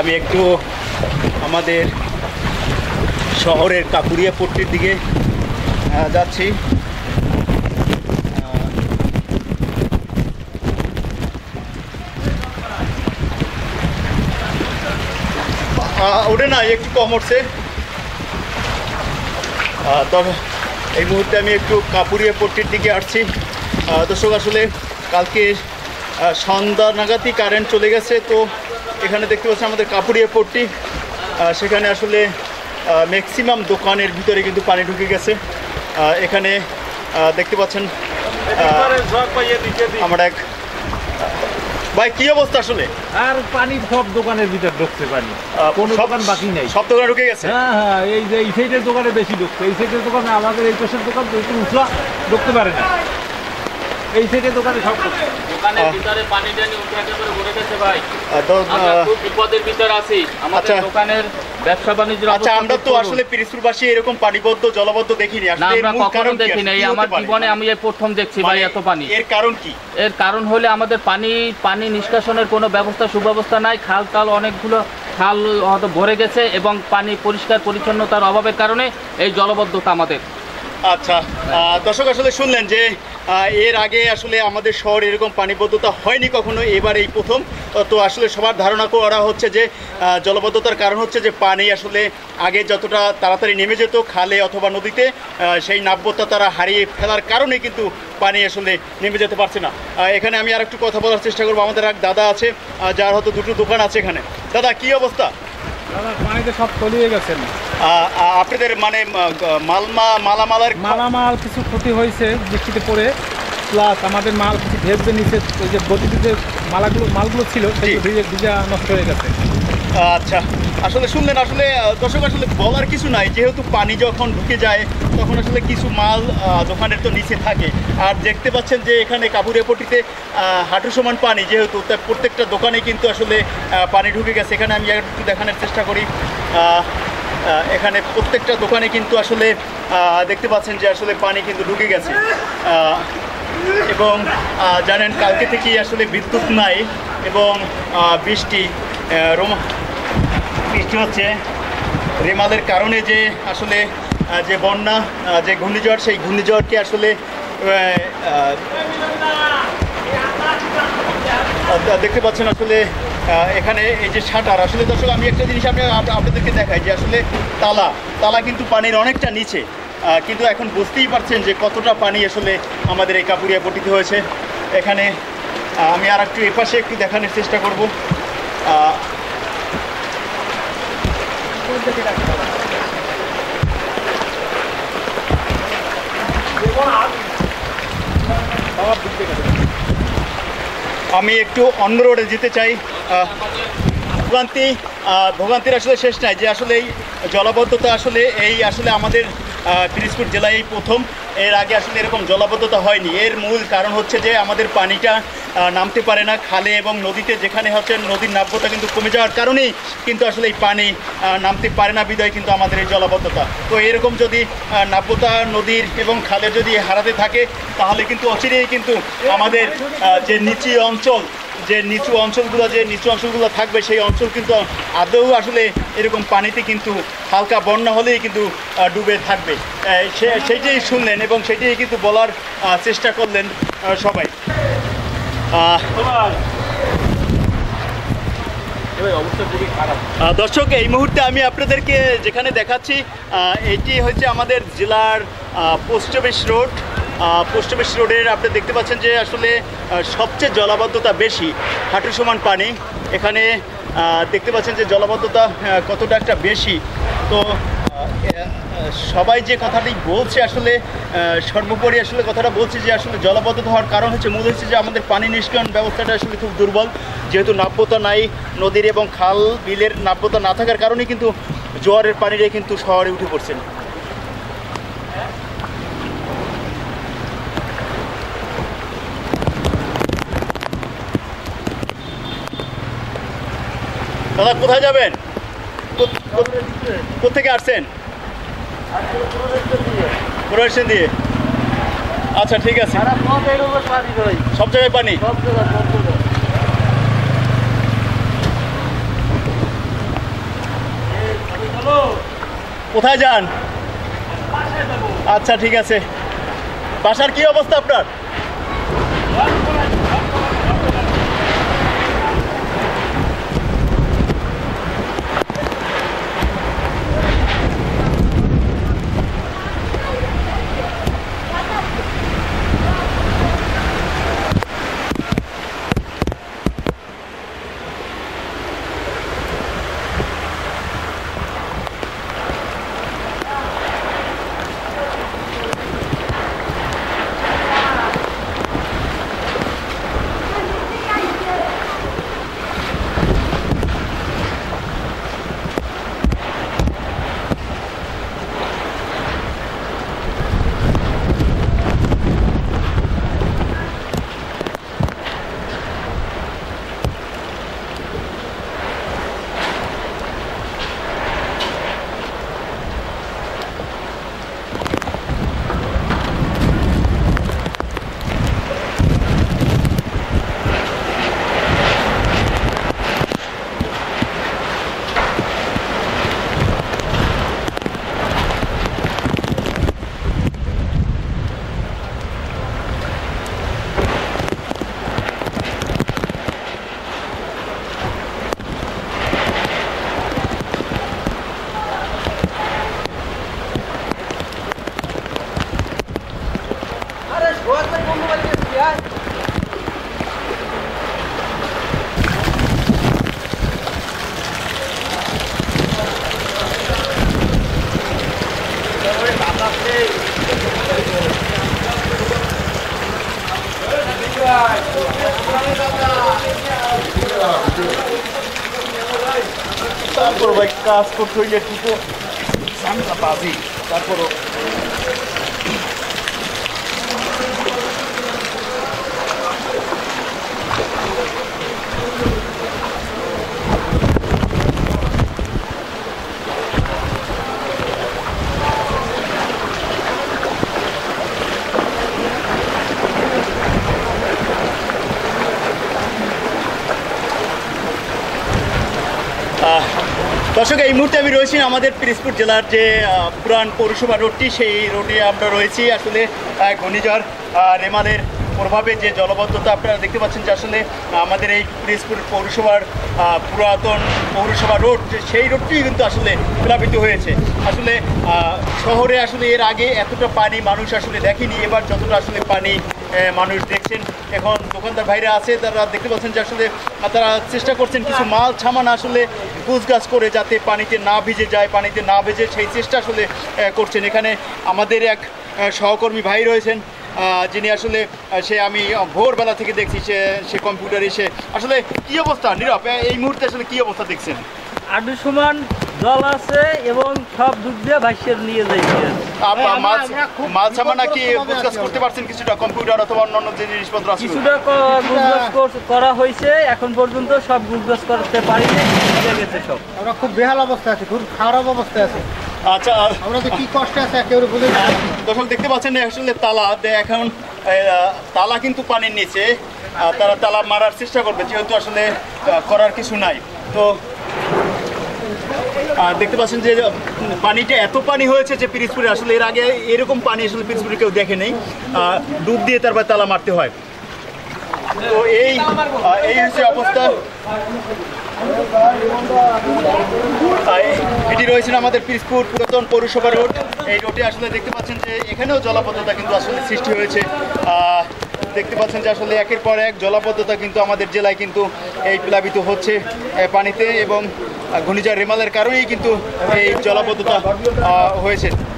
আমি একটু আমাদের শহরের কাপুরিয়া পট্টির দিকে যাচ্ছি। ওটা না একটু কম উঠছে, তবে এই মুহূর্তে আমি একটু কাপুরিয়া পট্টির দিকে আসছি। দর্শক, আসলে কালকে সন্ধ্যা নাগাদই কারেন্ট চলে গেছে, তো এখানে দেখতে পাচ্ছি আমাদের কাপুরিয়া পট্টি, সেখানে আসলে ম্যাক্সিমাম দোকানের ভিতরে কিন্তু পানি ঢুকে গেছে। এখানে দেখতে পাচ্ছেন আমরা এক ভাই, কি অবস্থা আসলে? আর পানি সব দোকানের ভিতর ঢুকছে, পানি কোনো দোকান বাকি নেই, সব দোকানে ঢুকে গেছে। হ্যাঁ, এই যে এই সাইডের দোকানে বেশি ঢুকছে, এই সাইডের দোকানে, আমাদের এই পাশের দোকান তো একটু উঁচা, ঢুকতে পারে না। এই সাইডের দোকানে সব দোকানের ভিতরে পানি জানি উঠে একেবারে ভরে গেছে ভাই। আমরা খুব বিপদের ভিতর আছি, আমাদের দোকানের ব্যবসা বাণিজ্য। আচ্ছা, আমরা তো আসলে পিরিজপুরবাসী এরকম পানিবদ্ধ জলবদ্ধ দেখিনি, আসলে আমরা কখনো দেখিনি। আমার জীবনে আমি এই প্রথম দেখছি ভাই এত পানি। এর কারণ কি? এর কারণ হলে আমাদের পানি নিষ্কাশনের কোনো ব্যবস্থা সুব্যবস্থা নাই। খাল টাল অনেকগুলো খাল হয়তো ভরে গেছে এবং পানি পরিষ্কার পরিচ্ছন্নতার অভাবের কারণে এই জলবদ্ধতা আমাদের। আচ্ছা দর্শক, আসলে শুনলেন যে এর আগে আসলে আমাদের শহরে এরকম পানিবদ্ধতা হয়নি কখনো, এবার এই প্রথম। তো আসলে সবার ধারণা করা হচ্ছে যে জলবদ্ধতার কারণ হচ্ছে যে পানি আসলে আগে যতটা তাড়াতাড়ি নেমে যেত খালে অথবা নদীতে, সেই নাব্যতা তারা হারিয়ে ফেলার কারণে কিন্তু পানি আসলে নেমে যেতে পারছে না। এখানে আমি আর একটু কথা বলার চেষ্টা করবো। আমাদের এক দাদা আছে, যার হয়তো দুটো দোকান আছে এখানে। দাদা, কি অবস্থা? পানিতে সব তলিয়ে গেছেন। আপনাদের মানে মালামাল কিছু ক্ষতি হয়েছে বৃষ্টিতে পড়ে, প্লাস আমাদের মাল কিছু ভেজবে নিচে, ওই যে গতিতে যে মালগুলো ছিল সেগুলো ভিজা নষ্ট হয়ে গেছে। আচ্ছা, আসলে শুনলেন, আসলে দর্শক আসলে বলার কিছু নাই, যেহেতু পানি যখন ঢুকে যায় তখন আসলে কিছু মাল দোকানের তো নিচে থাকে। আর দেখতে পাচ্ছেন যে এখানে কাপুরিয়া পট্টিতে হাঁটু সমান পানি, যেহেতু তার প্রত্যেকটা দোকানে কিন্তু আসলে পানি ঢুকে গেছে। এখানে আমি একটু দেখানোর চেষ্টা করি। এখানে প্রত্যেকটা দোকানে কিন্তু আসলে দেখতে পাচ্ছেন যে আসলে পানি কিন্তু ঢুকে গেছে। এবং জানেন, কালকে থেকেই আসলে বিদ্যুৎ নাই এবং বৃষ্টি হচ্ছে। রেমালের কারণে যে আসলে যে বন্যা, যে ঘূর্ণিঝড়, সেই ঘূর্ণিঝড়কে আসলে দেখতে পাচ্ছেন আসলে এখানে এই যে শাটার। আসলে দর্শক, আমি একটা জিনিস আপনাদেরকে দেখাই যে আসলে তালা কিন্তু পানির অনেকটা নিচে, কিন্তু এখন বুঝতেই পারছেন যে কতটা পানি আসলে আমাদের এই কাপুরিয়া পট্টিতে হয়েছে। এখানে আমি আর একটু এপাশে একটু দেখানোর চেষ্টা করব। আমি একটু অন্য রোডে যেতে চাই। ভোগান্তির আসলে শেষ নাই, যে আসলে এই জলাবদ্ধতা আসলে আমাদের পিরিজপুর জেলায় এই প্রথম। এর আগে আসলে এরকম জলাবদ্ধতা হয়নি। এর মূল কারণ হচ্ছে যে আমাদের পানিটা নামতে পারে না খালে এবং নদীতে, যেখানে হচ্ছে নদীর নাব্যতা কিন্তু কমে যাওয়ার কারণেই কিন্তু আসলে এই পানি নামতে পারে না, বিধায় কিন্তু আমাদের এই জলাবদ্ধতা। তো এরকম যদি নাব্যতা নদীর এবং খালের যদি হারাতে থাকে, তাহলে কিন্তু অচিরেই কিন্তু আমাদের যে নিচু অঞ্চলগুলো থাকবে, সেই অঞ্চল কিন্তু আদৌ আসলে এরকম পানিতে কিন্তু হালকা বন্যা হলেই কিন্তু ডুবে থাকবে। সেইটাই শুনলেন এবং সেটাই কিন্তু বলার চেষ্টা করলেন সবাই। দর্শক, এই মুহূর্তে আমি আপনাদেরকে যেখানে দেখাচ্ছি, এটি হচ্ছে আমাদের জেলার পোস্ট অফিস রোডের আপনি দেখতে পাচ্ছেন যে আসলে সবচেয়ে জলাবদ্ধতা বেশি, হাঁটু সমান পানি। এখানে দেখতে পাচ্ছেন যে জলাবদ্ধতা কতটা একটা বেশি। তো সবাই যে কথাটি বলছে, আসলে সর্বোপরি আসলে কথাটা বলছে যে আসলে জলাবদ্ধতা হওয়ার কারণ মূল হচ্ছে যে আমাদের পানি নিষ্কাশন ব্যবস্থাটা আসলে খুব দুর্বল। যেহেতু নাব্যতা নাই, নদীর এবং খাল বিলের নাব্যতা না থাকার কারণে কিন্তু জোয়ারের পানিটাই কিন্তু শহরে উঠে পড়ছেন। দাদা, কোথায় যাবেন? কোথেকে আসছেন? প্রোডাকশন দিয়ে। আচ্ছা, ঠিক আছে। সব জায়গায় পানি। কোথায় যান? আচ্ছা ঠিক আছে। বাসার কি অবস্থা আপনার? তারপর ভাই কাজ করতে হইলে একটু তো ঝামেলা বাজি। তারপরও দর্শক, এই মুহূর্তে আমি রয়েছি আমাদের পিরোজপুর জেলার যে পুরান পৌরসভা রোডটি, সেই রোডে আমরা রয়েছি। আসলে ঘূর্ণিঝড় রেমালের প্রভাবে যে জলবদ্ধতা আপনারা দেখতে পাচ্ছেন, যে আসলে আমাদের এই পিরোজপুর পৌরসভার পুরাতন পৌরসভা রোড, সেই রোডটি কিন্তু আসলে প্লাবিত হয়েছে। আসলে শহরে আসলে এর আগে এতটা পানি মানুষ আসলে দেখেনি। এবার যতটা আসলে পানি মানুষ দেখছেন, এখন দোকানদার ভাইরা আছে, তারা দেখতে পাচ্ছেন যে আসলে তারা চেষ্টা করছেন কিছু মাল সামান আসলে গুছগাছ করে যাতে পানিতে না ভিজে যায়, পানিতে না ভেজে সেই চেষ্টা আসলে করছেন। এখানে আমাদের এক সহকর্মী ভাই রয়েছেন, যিনি আসলে আমি ভোরবেলা থেকে দেখছি সে কম্পিউটারে এসে আসলে কি অবস্থা নীরব, এই মুহূর্তে আসলে কি অবস্থা দেখছেন? আডু সমান জল আছে এবং সব দুধ দিয়ে ভাসিয়ে নিয়ে যাইছে। মাল সামান কি গুছগাছ করতে পারছেন কিছুটা, কম্পিউটার অথবা অন্যান্য যে জিনিসপত্র আছে? কিছুটা গুছগাছ করা হয়েছে, এখন পর্যন্ত সব গুছগাছ করতে পারিনি, গেছে সব। আমরা খুব বেহাল অবস্থা আছে, খুব খারাপ অবস্থা আছে। আচ্ছা, আমরা তো কি কষ্টে আছে একেবারে বলে। দর্শক দেখতে পাচ্ছেন আসলে তালা, এখন তালা কিন্তু পানির নিচে, তারা তালা মারার চেষ্টা করবে, যেহেতু আসলে করার কিছু নাই। তো দেখতে পাচ্ছেন যে পানিটা এত পানি হয়েছে যে পিরোজপুরে আসলে এর আগে এরকম পানি আসলে পিরোজপুরে কেউ দেখে নেই। ডুব দিয়ে তারপর তালা মারতে হয়। তো এই হচ্ছে অবস্থা। এটি রয়েছেন আমাদের পিরোজপুর পুরাতন পৌরসভা রোড। এই রোডে আসলে দেখতে পাচ্ছেন যে এখানেও জলাবদ্ধতা কিন্তু আসলে সৃষ্টি হয়েছে। দেখতে পাচ্ছেন যে আসলে একের পর এক জলাবদ্ধতা কিন্তু আমাদের জেলায় কিন্তু এই প্লাবিত হচ্ছে পানিতে, এবং ঘূর্ণিঝড় রেমালের কারণেই কিন্তু এই জলাবদ্ধতা হয়েছে।